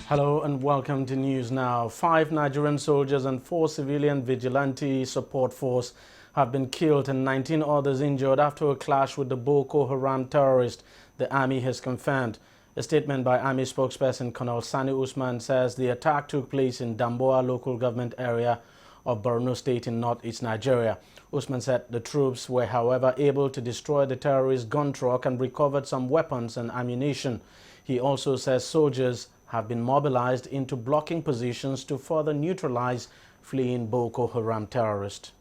Hello and welcome to News Now. 5 Nigerian soldiers and 4 civilian vigilante support force have been killed and 19 others injured after a clash with the Boko Haram terrorists, the army has confirmed. A statement by army spokesperson Colonel Sani Usman says the attack took place in Damboa local government area of Borno State in northeast Nigeria. Usman said the troops were, however, able to destroy the terrorist gun truck and recovered some weapons and ammunition. He also says soldiers have been mobilized into blocking positions to further neutralize fleeing Boko Haram terrorists.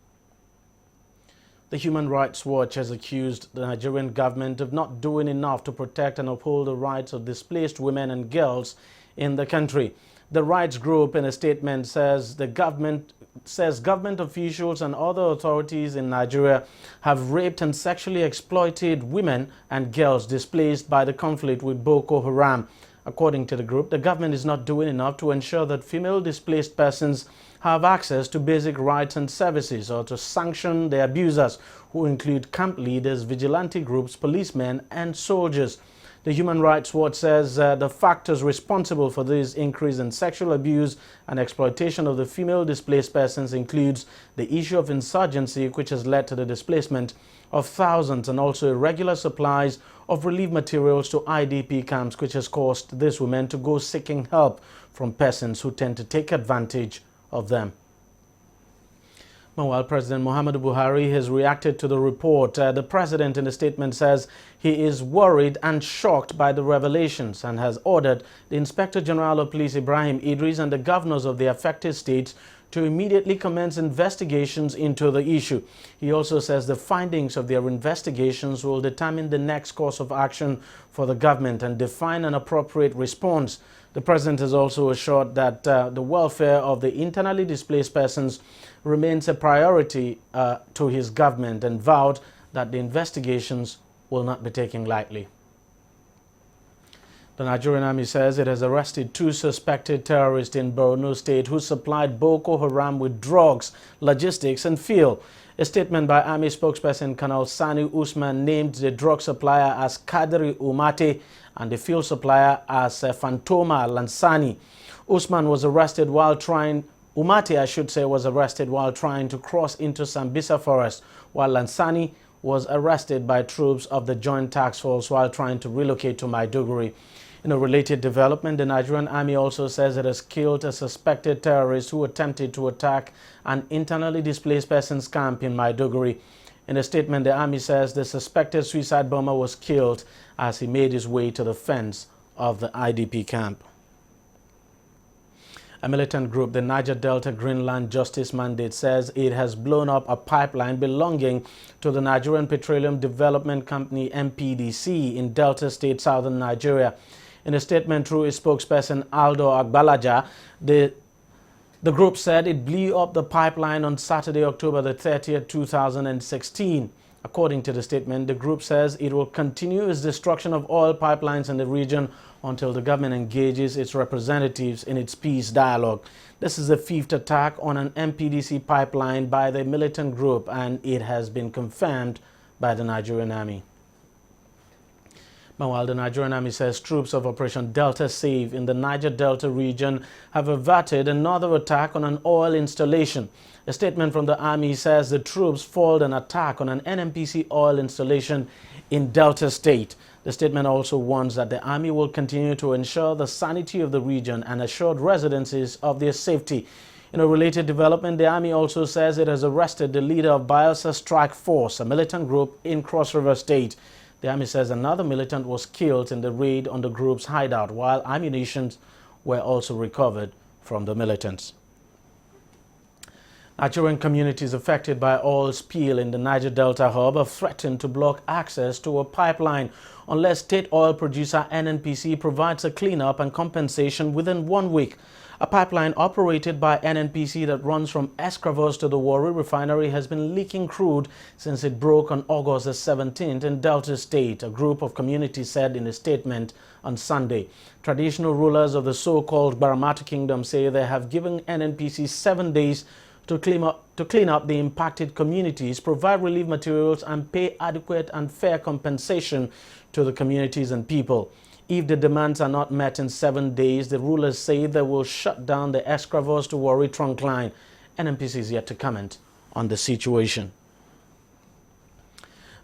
The Human Rights Watch has accused the Nigerian government of not doing enough to protect and uphold the rights of displaced women and girls in the country. The rights group, in a statement, says government officials and other authorities in Nigeria have raped and sexually exploited women and girls displaced by the conflict with Boko Haram. According to the group, the government is not doing enough to ensure that female displaced persons have access to basic rights and services or to sanction the abusers, who include camp leaders, vigilante groups, policemen and soldiers. The Human Rights Watch says the factors responsible for this increase in sexual abuse and exploitation of the female displaced persons includes the issue of insurgency, which has led to the displacement of thousands, and also irregular supplies of relief materials to IDP camps, which has caused these women to go seeking help from persons who tend to take advantage of them. Meanwhile, President Muhammadu Buhari has reacted to the report. The president, in a statement, says he is worried and shocked by the revelations and has ordered the Inspector General of Police Ibrahim Idris and the governors of the affected states to immediately commence investigations into the issue. He also says the findings of their investigations will determine the next course of action for the government and define an appropriate response. The president has also assured that the welfare of the internally displaced persons remains a priority to his government and vowed that the investigations will not be taken lightly. The Nigerian army says it has arrested 2 suspected terrorists in Borno State who supplied Boko Haram with drugs, logistics and fuel. A statement by army spokesperson Colonel Sani Usman named the drug supplier as Kadri Umate and the fuel supplier as Fantoma Lansani. Usman was arrested while trying Umate, was arrested while trying to cross into Sambisa forest, while Lansani was arrested by troops of the Joint Task Force while trying to relocate to Maiduguri. In a related development, the Nigerian army also says it has killed a suspected terrorist who attempted to attack an internally displaced persons camp in Maiduguri. In a statement, the army says the suspected suicide bomber was killed as he made his way to the fence of the IDP camp. A militant group, the Niger Delta Greenland Justice Mandate, says it has blown up a pipeline belonging to the Nigerian Petroleum Development Company (NPDC) in Delta State, southern Nigeria. In a statement through its spokesperson Aldo Agbalaja, the group said it blew up the pipeline on Saturday, October the 30th, 2016. According to the statement, the group says it will continue its destruction of oil pipelines in the region until the government engages its representatives in its peace dialogue. This is the 5th attack on an NPDC pipeline by the militant group, and it has been confirmed by the Nigerian army. Meanwhile, the Nigerian army says troops of Operation Delta Save in the Niger Delta region have averted another attack on an oil installation. A statement from the army says the troops foiled an attack on an NNPC oil installation in Delta State. The statement also warns that the army will continue to ensure the sanity of the region and assured residents of their safety. In a related development, the army also says it has arrested the leader of Bielsa Strike Force, a militant group in Cross River State. The army says another militant was killed in the raid on the group's hideout, while ammunition were also recovered from the militants. Nigerian communities affected by oil spill in the Niger Delta hub have threatened to block access to a pipeline unless state oil producer NNPC provides a cleanup and compensation within 1 week. A pipeline operated by NNPC that runs from Escravos to the Warri refinery has been leaking crude since it broke on August the 17th in Delta State, a group of communities said in a statement on Sunday. Traditional rulers of the so-called Baramatu Kingdom say they have given NNPC 7 days to clean up the impacted communities, provide relief materials and pay adequate and fair compensation to the communities and people. If the demands are not met in 7 days, the rulers say they will shut down the Escravos to Warri trunk line. NMPC is yet to comment on the situation.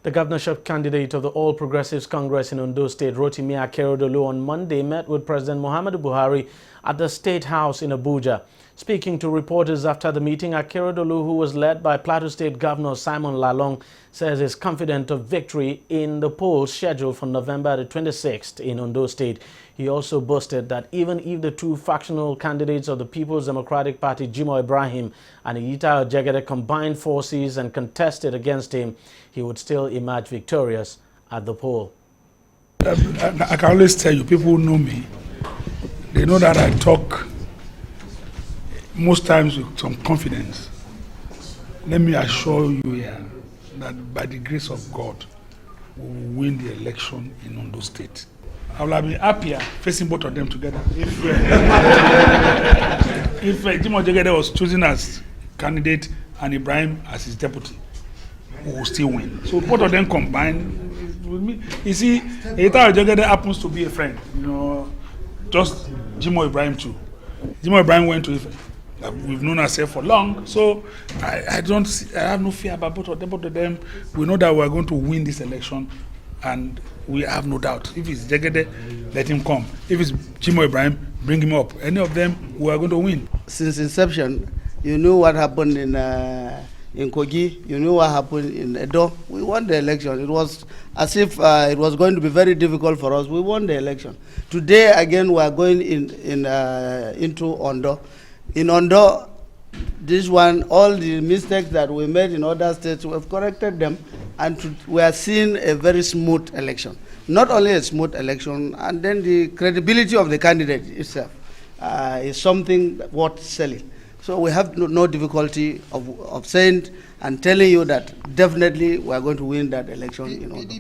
The governorship candidate of the All Progressives Congress in Ondo State, Rotimi Akeredolu, on Monday met with President Muhammadu Buhari at the State House in Abuja. Speaking to reporters after the meeting, Akeredolu, who was led by Plateau State Governor Simon Lalong, says he's confident of victory in the polls scheduled for November the 26th in Ondo State. He also boasted that even if the two factional candidates of the People's Democratic Party, Jimoh Ibrahim and Iyita Jegede, combined forces and contested against him, he would still emerge victorious at the poll. I can always tell you, people who know me, they know that I talk most times with some confidence. Let me assure you here that by the grace of God, we will win the election in Ondo State. I will have been happier facing both of them together if Jimoh Jegede was chosen as candidate and Ibrahim as his deputy. We will still win. So both of them combined with me. You see, Iyita Jegede happens to be a friend. You know, just Jimoh Ibrahim too. Jimoh Ibrahim went to Ife. We've known ourselves for long, so I have no fear about both of them. Both of them, we know that we are going to win this election, and we have no doubt. If it's Jegede, let him come. If it's Jimoh Ibrahim, bring him up. Any of them, we are going to win. Since inception, you knew what happened in Kogi, you knew what happened in Edo. We won the election. It was as if it was going to be very difficult for us. We won the election. Today, again, we are going into Ondo. In Ondo, this one, all the mistakes that we made in other states, we have corrected them, and we are seeing a very smooth election. Not only a smooth election, and then the credibility of the candidate itself is something worth selling. So we have no difficulty of saying and telling you that definitely we are going to win that election in Ondo.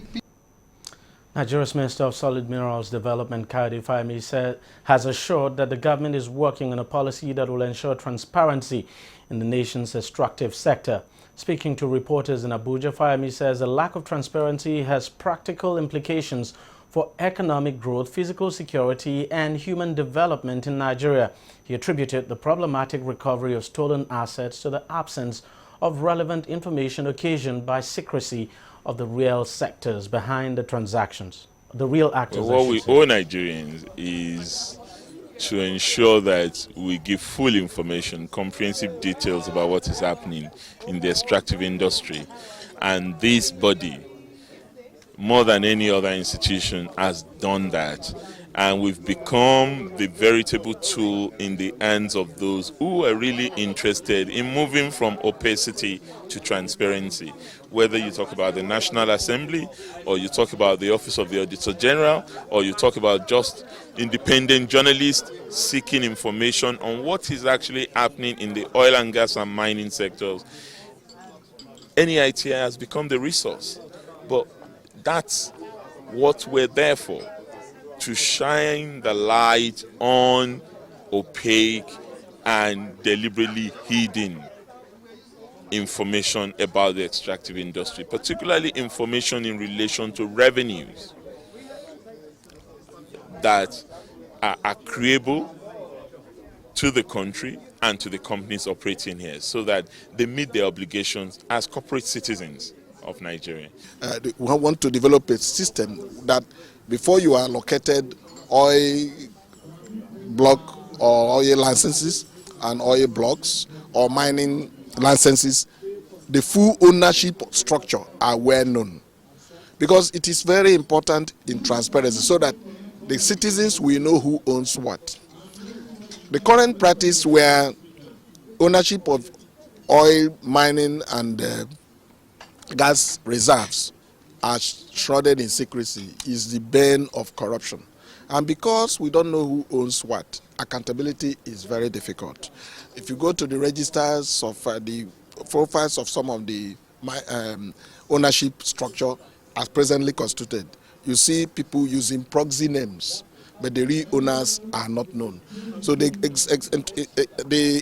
Nigeria's Minister of Solid Minerals Development, Kayode Fayemi, has assured that the government is working on a policy that will ensure transparency in the nation's extractive sector. Speaking to reporters in Abuja, Fayemi says a lack of transparency has practical implications for economic growth, physical security, and human development in Nigeria. He attributed the problematic recovery of stolen assets to the absence of relevant information occasioned by secrecy of the real sectors behind the transactions, the real actors. Well, what we owe Nigerians is to ensure that we give full information, comprehensive details about what is happening in the extractive industry. And this body, more than any other institution, has done that. And we've become the veritable tool in the hands of those who are really interested in moving from opacity to transparency. Whether you talk about the National Assembly, or you talk about the Office of the Auditor General, or you talk about just independent journalists seeking information on what is actually happening in the oil and gas and mining sectors, NEITI has become the resource. But that's what we're there for, to shine the light on opaque and deliberately hidden information about the extractive industry, particularly information in relation to revenues that are accruable to the country and to the companies operating here, so that they meet their obligations as corporate citizens of Nigeria. We want to develop a system that before you are allocated oil block or oil licenses and oil blocks or mining licenses, the full ownership structure are well known. Because it is very important in transparency so that the citizens will know who owns what. The current practice where ownership of oil mining and gas reserves are shrouded in secrecy is the bane of corruption. And because we don't know who owns what, accountability is very difficult. If you go to the registers of the profiles of some of the ownership structure as presently constituted, you see people using proxy names, but the real owners are not known. So the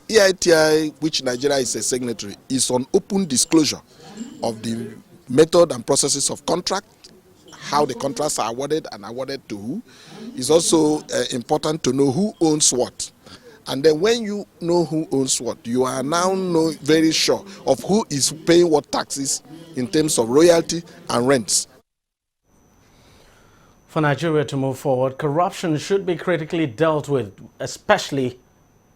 EITI, which Nigeria is a signatory, is on open disclosure of the method and processes of contract, how the contracts are awarded and awarded to who. It's also important to know who owns what. And then when you know who owns what, you are now very sure of who is paying what taxes in terms of royalty and rents. For Nigeria to move forward, corruption should be critically dealt with, especially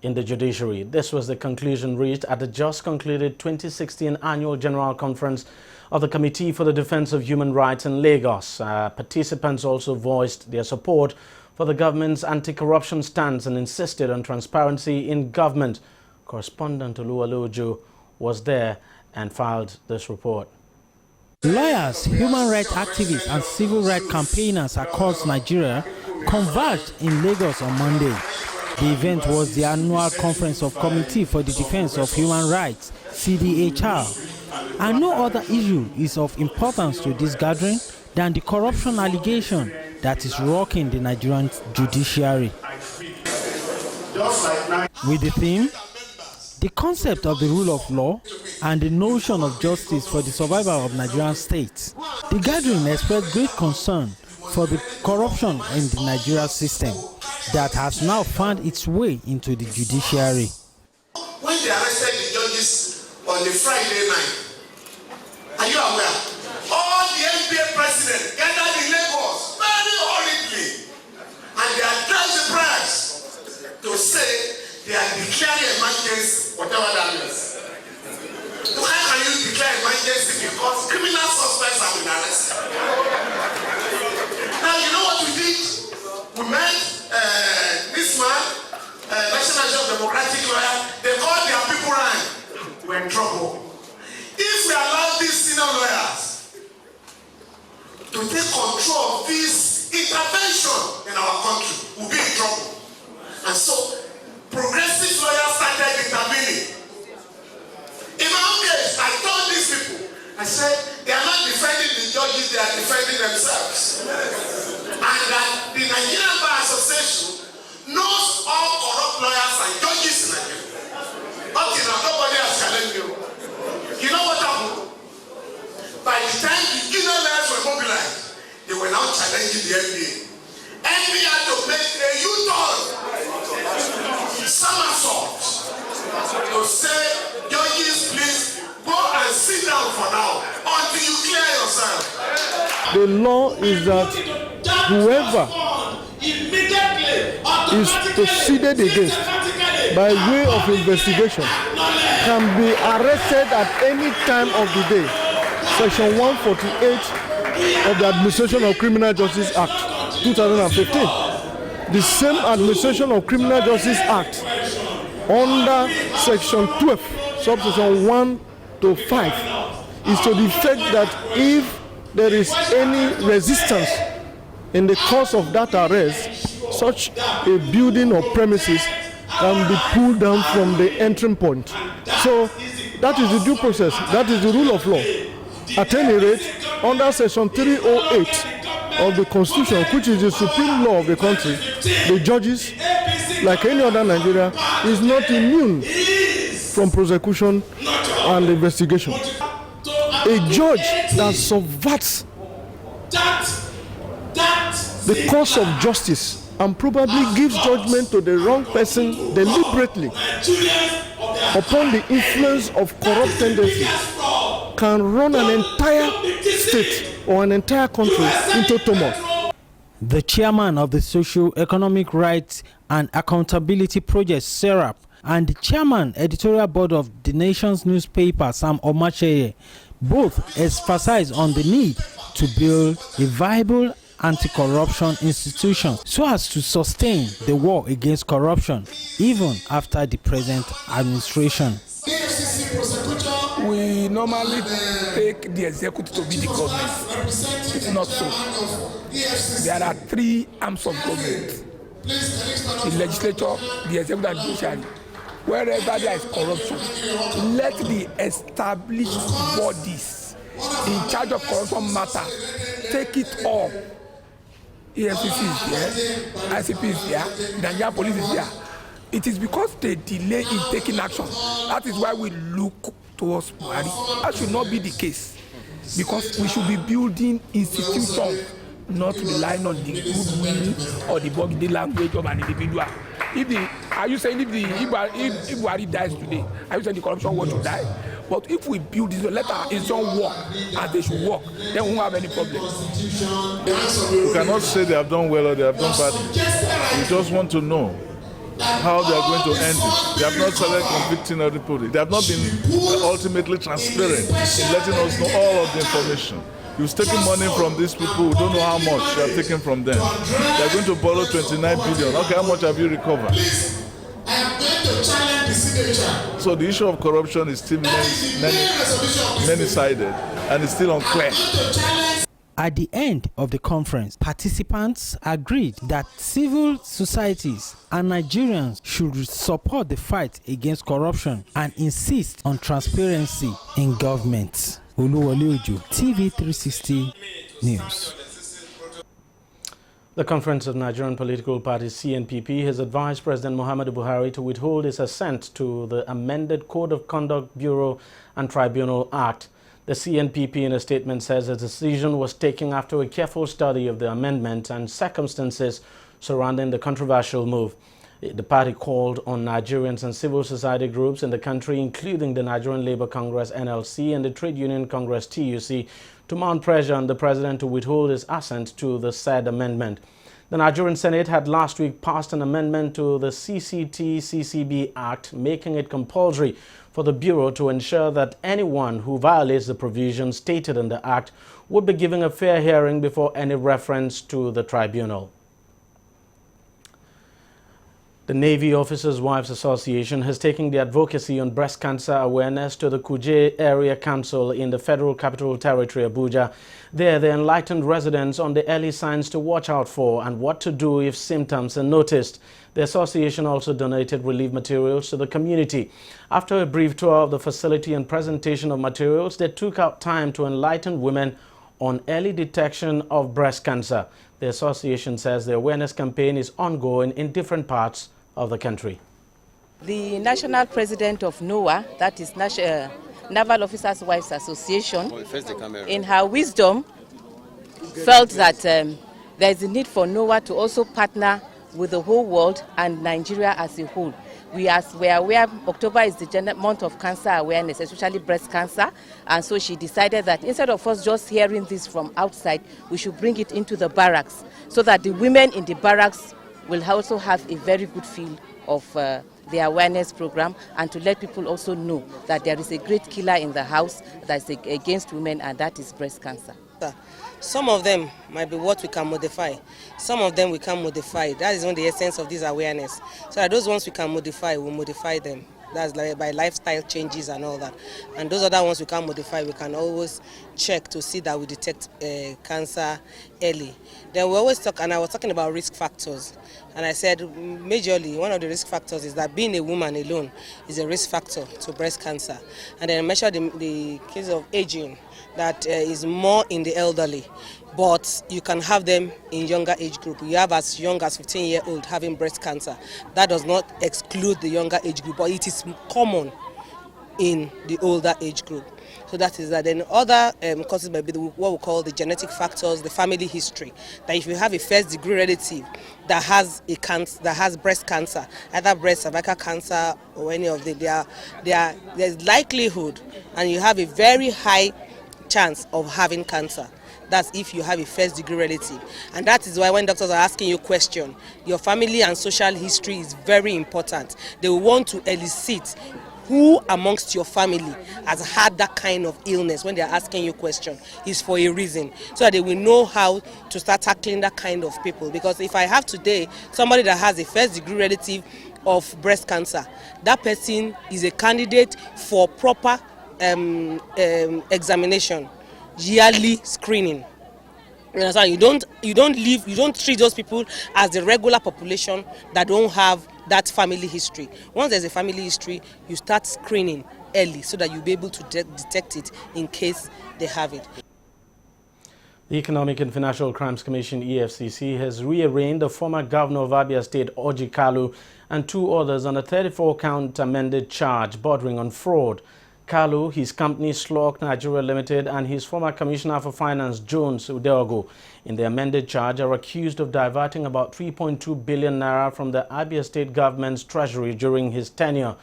in the judiciary. This was the conclusion reached at the just concluded 2016 Annual General Conference of the Committee for the Defense of Human Rights in Lagos. Participants also voiced their support for the government's anti-corruption stance and insisted on transparency in government. Correspondent Oluwaloju was there and filed this report. Lawyers, human rights activists and civil rights campaigners across Nigeria converged in Lagos on Monday. The event was the annual conference of Committee for the Defense of Human Rights, CDHR. And no other issue is of importance to this gathering than the corruption allegation that is rocking the Nigerian judiciary. With the theme, the concept of the rule of law and the notion of justice for the survival of Nigerian states, the gathering expressed great concern for the corruption in the Nigerian system that has now found its way into the judiciary. When they arrested the judges on the Friday night, are you aware? All the NBA presidents gathered in Lagos very horribly, and they addressed the press to say they are declaring emergency, whatever that means. How can you declare emergency because criminal suspects have been arrested? Now you know what we did? We met this man, National Democratic lawyer. They called their people around. We're in trouble. If we allow these senior lawyers to take control of this intervention in our country, we'll be in trouble. And so, progressive lawyers started intervening. In my own case, I told these people, I said, they are not defending the judges, they are defending themselves. And that the Nigerian Bar Association knows all corrupt lawyers and judges in Nigeria. Okay, now nobody has challenged you. You know what happened? By the time the junior lawyers were mobilized, they were now challenging the NBA. NBA had to make a U-turn, somersault, to say, judges, please go and sit down for now until you clear yourself. The law is that whoever is proceeded against by way of investigation can be arrested at any time of the day. Section 148 of the Administration of Criminal Justice Act 2015. The same Administration of Criminal Justice Act under Section 12, subsection 1 to 5 is to the effect that if there is any resistance in the course of that arrest, such a building or premises can be pulled down from the entering point. So that is the due process, that is the rule of law. At any rate, under Section 308 of the Constitution, which is the supreme law of the country, the judges, like any other Nigeria, is not immune from prosecution and investigation. A judge that subverts the course of justice and probably gives judgment to the wrong person deliberately upon the influence of corrupt tendencies can run an entire state or an entire country into turmoil. The chairman of the Socio-Economic Rights and Accountability Project, SERAP, and the chairman editorial board of the nation's newspaper, Sam Omacheye, both emphasize on the need to build a viable anti-corruption institution so as to sustain the war against corruption even after the present administration. We normally take the executive to be the government. It's not so. There are three arms of government: the legislature, the executive, and the judiciary. Wherever there is corruption, let the established bodies in charge of corruption matter take it all. EFCC is there, ICP is there, Nigerian police is there. It is because they delay in taking action. That is why we look towards Buhari. That should not be the case, because we should be building institutions not relying on the goodwill or the body language of an individual. Are you saying if Buhari dies today, are you saying the corruption war should die? But if we build this, let our institutions work as they should work, then we won't have any problem. We cannot say they have done well or they have done badly. We just want to know how they are going to end it. They have not started convicting everybody. They have not been ultimately transparent in letting us know all of the information. You've taken money from these people who don't know how much you have taken from them. They are going to borrow 29 billion. Okay, how much have you recovered? So the issue of corruption is still many-sided and it's still unclear. At the end of the conference, participants agreed that civil societies and Nigerians should support the fight against corruption and insist on transparency in government. Oluwole Ojo, TV360 News. The Conference of Nigerian Political Parties CNPP has advised President Muhammadu Buhari to withhold his assent to the amended Code of Conduct Bureau and Tribunal Act. The CNPP in a statement says the decision was taken after a careful study of the amendment and circumstances surrounding the controversial move. The party called on Nigerians and civil society groups in the country, including the Nigerian Labour Congress NLC and the Trade Union Congress TUC, to mount pressure on the president to withhold his assent to the said amendment. The Nigerian Senate had last week passed an amendment to the CCT-CCB Act, making it compulsory for the Bureau to ensure that anyone who violates the provisions stated in the Act would be given a fair hearing before any reference to the tribunal. The Navy Officers' Wives Association has taken the advocacy on breast cancer awareness to the Kuje Area Council in the Federal Capital Territory, Abuja. There, they enlightened residents on the early signs to watch out for and what to do if symptoms are noticed. The association also donated relief materials to the community. After a brief tour of the facility and presentation of materials, they took out time to enlighten women on early detection of breast cancer. The association says the awareness campaign is ongoing in different parts of the country. The national president of NOAA, that is Naval Officers' Wives Association, in her wisdom, felt that there is a need for NOAA to also partner with the whole world and Nigeria as a whole. We are aware October is the month of cancer awareness, especially breast cancer, and so she decided that instead of us just hearing this from outside, we should bring it into the barracks so that the women in the barracks will also have a very good feel of the awareness program, and to let people also know that there is a great killer in the house that is against women, and that is breast cancer. Some of them might be what we can modify. Some of them we can modify. That is one of the essence of this awareness. So that those ones we can modify, we'll modify them. That's like by lifestyle changes and all that. And those other ones we can modify, we can always check to see that we detect cancer early. Then we always talk, and I was talking about risk factors. And I said, majorly, one of the risk factors is that being a woman alone is a risk factor to breast cancer. And then I measured the case of aging that is more in the elderly. But you can have them in younger age group. You have as young as 15-year-old having breast cancer. That does not exclude the younger age group, but it is common in the older age group. So that is that. Then other causes might be what we call the genetic factors, the family history. That if you have a first-degree relative that has breast cancer, either breast, cervical cancer, or any of them, there's likelihood, and you have a very high chance of having cancer. That's if you have a first-degree relative. And that is why when doctors are asking you a question, your family and social history is very important. They want to elicit who amongst your family has had that kind of illness. When they're asking you a question, is for a reason, so that they will know how to start tackling that kind of people. Because if I have today somebody that has a first-degree relative of breast cancer, that person is a candidate for proper examination, yearly screening. You understand? You don't treat those people as the regular population that don't have that family history. Once there's a family history, you start screening early so that you'll be able to detect it in case they have it. The Economic and Financial Crimes Commission EFCC has rearraigned the former governor of Abia State, Orji Kalu, and two others on a 34-count amended charge bordering on fraud. Kalu, his company Slok Nigeria Limited, and his former Commissioner for Finance, Jones Udeogo, in the amended charge, are accused of diverting about 3.2 billion naira from the Abia State government's treasury during his tenure.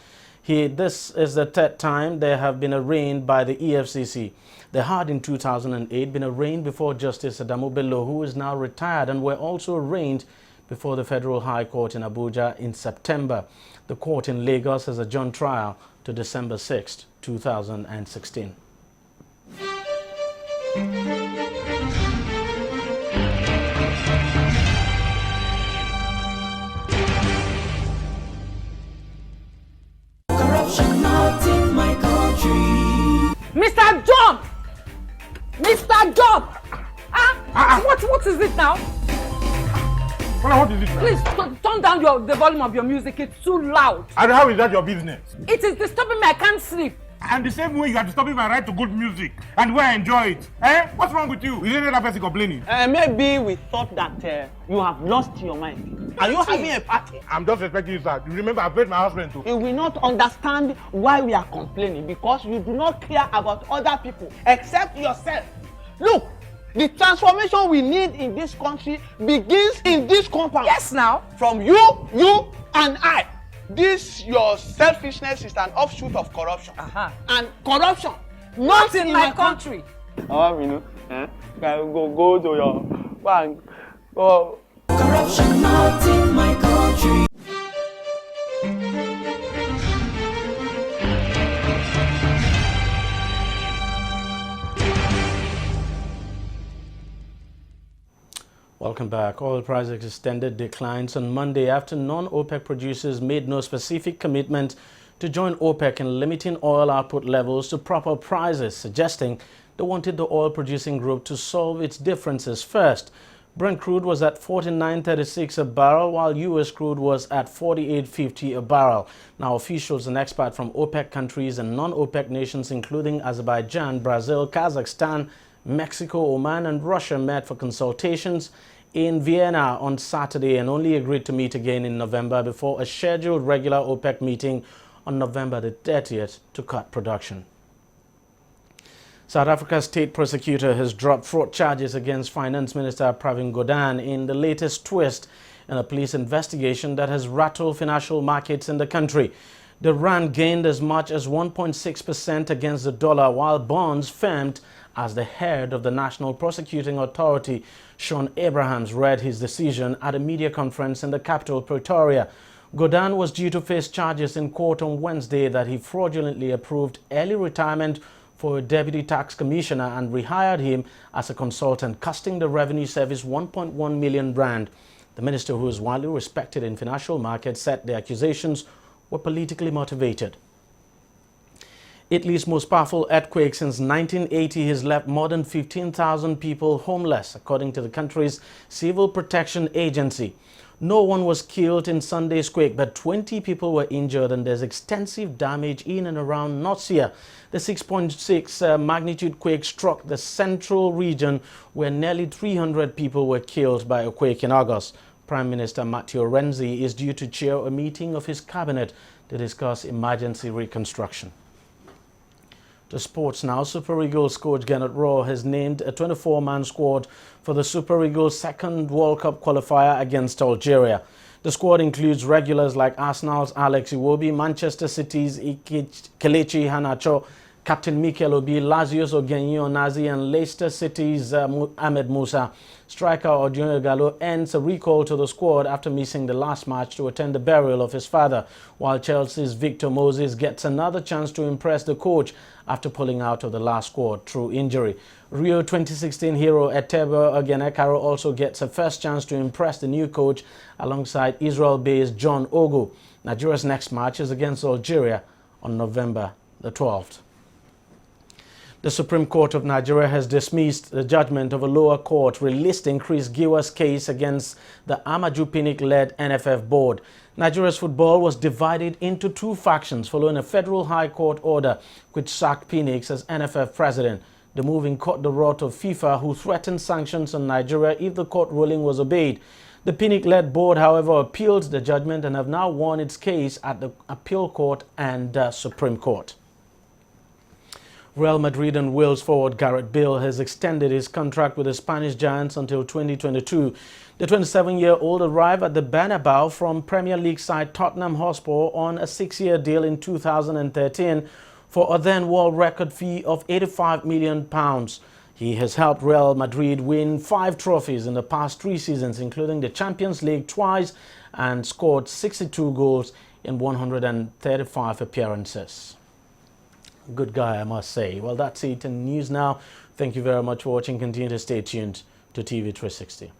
This is the third time they have been arraigned by the EFCC. They had in 2008 been arraigned before Justice Adamu Bello, who is now retired, and were also arraigned before the Federal High Court in Abuja in September. The court in Lagos has adjourned trial to December 6, 2016. Corruption not in my country. Mr. John! Mr. John! What is it now? What is it now? Please turn down the volume of your music. It's too loud. And how is that your business? It is disturbing me. I can't sleep. And the same way you are disturbing my right to good music and where I enjoy it. What's wrong with you? Is there another person complaining? Maybe we thought that you have lost your mind. Are you having a party? I'm just respecting you, sir. You remember I paid my husband too. You will not understand why we are complaining because you do not care about other people except yourself. Look, the transformation we need in this country begins in this compound. Yes, now. From you, and I. This your selfishness is an offshoot of corruption. And corruption not in my country. Go to your bank. Corruption not in my country. Welcome back. Oil prices extended declines on Monday after non-OPEC producers made no specific commitment to join OPEC in limiting oil output levels to proper prices, suggesting they wanted the oil-producing group to solve its differences first. Brent crude was at $49.36 a barrel, while U.S. crude was at $48.50 a barrel. Now, officials and experts from OPEC countries and non-OPEC nations, including Azerbaijan, Brazil, Kazakhstan, Mexico, Oman, and Russia, met for consultations in Vienna on Saturday and only agreed to meet again in November before a scheduled regular OPEC meeting on November the 30th to cut production. South Africa's state prosecutor has dropped fraud charges against Finance Minister Pravin Gordhan in the latest twist in a police investigation that has rattled financial markets in the country. The rand gained as much as 1.6% against the dollar, while bonds firmed as the head of the National Prosecuting Authority, Sean Abrahams, read his decision at a media conference in the capital, Pretoria. Gordhan was due to face charges in court on Wednesday that he fraudulently approved early retirement for a deputy tax commissioner and rehired him as a consultant, costing the Revenue Service 1.1 million rand. The minister, who is widely respected in financial markets, said the accusations were politically motivated. Italy's most powerful earthquake since 1980 has left more than 15,000 people homeless, according to the country's Civil Protection Agency. No one was killed in Sunday's quake, but 20 people were injured, and there's extensive damage in and around Norcia. The 6.6 magnitude quake struck the central region, where nearly 300 people were killed by a quake in August. Prime Minister Matteo Renzi is due to chair a meeting of his cabinet to discuss emergency reconstruction. To sports now, Super Eagles coach Gernot Rohr has named a 24-man squad for the Super Eagles' second World Cup qualifier against Algeria. The squad includes regulars like Arsenal's Alex Iwobi, Manchester City's Kelechi Iheanacho, Captain Mikel Obi, Lazio's Ogenyi Onazi, and Leicester City's Ahmed Musa. Striker Odion Gallo ends a recall to the squad after missing the last match to attend the burial of his father, while Chelsea's Victor Moses gets another chance to impress the coach after pulling out of the last squad through injury. Rio 2016 hero Etebo Ogenekaro also gets a first chance to impress the new coach alongside Israel-based John Ogu. Nigeria's next match is against Algeria on November the 12th. The Supreme Court of Nigeria has dismissed the judgment of a lower court relisting Chris Giwa's case against the Amaju Pinnick-led NFF board. Nigeria's football was divided into two factions following a federal high court order which sacked Pinnick as NFF president. The move caught the wrath of FIFA, who threatened sanctions on Nigeria if the court ruling was obeyed. The Pinnick-led board, however, appealed the judgment and have now won its case at the Appeal Court and Supreme Court. Real Madrid and Wales forward Gareth Bale has extended his contract with the Spanish Giants until 2022. The 27-year-old arrived at the Bernabeu from Premier League side Tottenham Hotspur on a 6-year deal in 2013 for a then world record fee of £85 million. He has helped Real Madrid win 5 trophies in the past 3 seasons, including the Champions League twice, and scored 62 goals in 135 appearances. Good guy, I must say. Well, that's it in news now. Thank you very much for watching. Continue to stay tuned to TV360.